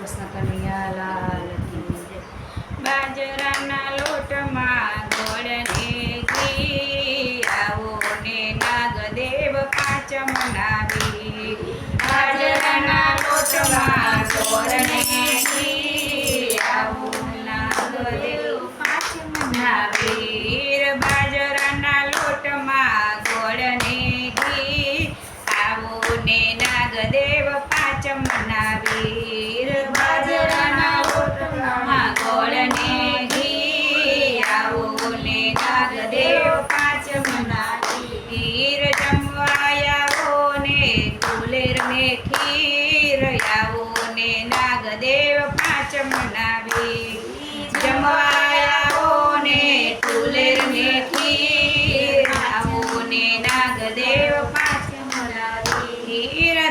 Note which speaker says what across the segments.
Speaker 1: કૃષ્ણ કનૈયા લાલ કી જય।
Speaker 2: બાજરાના લોટમાં ગોળને ઘી આવો ને નાગદેવ પાંચમ નાવી। બાજરાના લોટમાં ગોળને ઘી આવો નાગદેવ પાંચમ નાવી। બાજરાના લોટમાં ગોળને ઘી આવો ને નાગદેવ પાંચમ નાવી। બાજરાના લોટમાં ગોળને ઘી આવો ને નાગદેવ પાંચમ નાવી। જમવા આવો ને તુલેર ને ખીર આવો ને નાગદેવ પાંચમ નાવી। જમવા આવો ને તુલેર ને ખીર આવો ને નાગદેવ પાંચમ નાવી।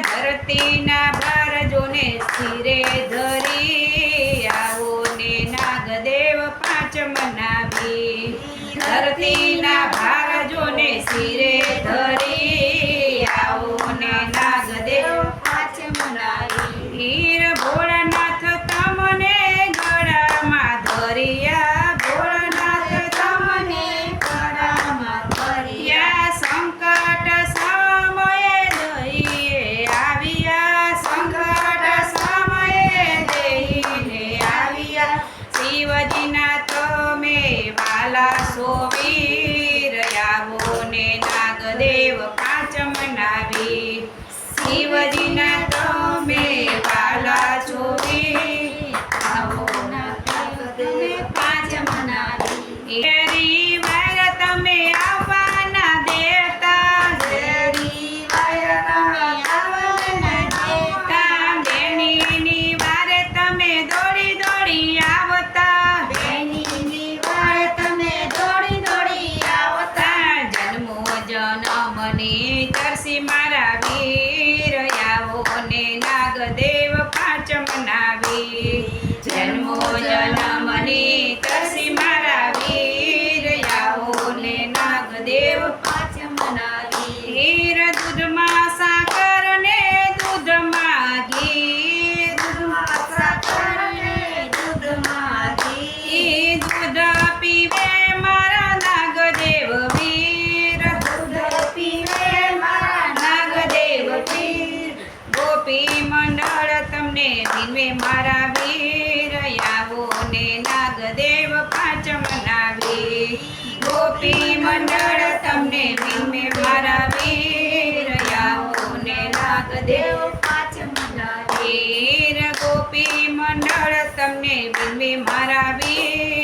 Speaker 2: ધરતીના ભારજો ને સ્થિરે ધરી આવો ને નાગદેવ પાંચમ નાવી। ધરતીના ભારજો ને સ્થિરે ધરી આવો ને નાગદેવ પાંચમ નાવી। ભોળાનાથ તમને ગળામાં ધરિયા ભોળાનાથ તમને ગળામાં ધરિયા। સંકટ સમયે દઈએ આવ્યા સંકટ સમયે દઈને આવ્યા। શિવજીના તમે વાલા સોવીર આવો ને નાગદેવ પાંચમ નાવી। શિવજીના તમે વાલા સોવીર આવો નાગદેવ પાંચમ નાવી। ઘેરી વાર તમે આવવાના દેવતા ઘેરી વાર તમે આવવાના દેવતા। બેનીની વારે તમે દોડી દોડી આવતા બેનીની વારે તમે દોડી દોડી આવતા। જન્મો જન્મની તરસી મારા વીર આવો ને નાગદેવ પાંચમ નાવી। જન્મો જન્મની તરસી મારા વીર આવો ને નાગદેવ પાંચમ નાવી। દૂધમાં સાકર ને દૂધમાં ઘી દૂધમાં સાકર ને દૂધમાં ઘી। દૂધ પીવે મારા નાગદેવ વીર દૂધ પીવે મારા નાગદેવ વીર। ગોપી મંડળ તમને વિનવે મારા વીર આવો ને નાગદેવ પાંચમ નાવી। ગોપી મંડળ તમને વિનવે મારા વીર આવો ને નાગદેવ પાંચમ નાવી। ગોપી મંડળ તમને વિનવે મારા વીર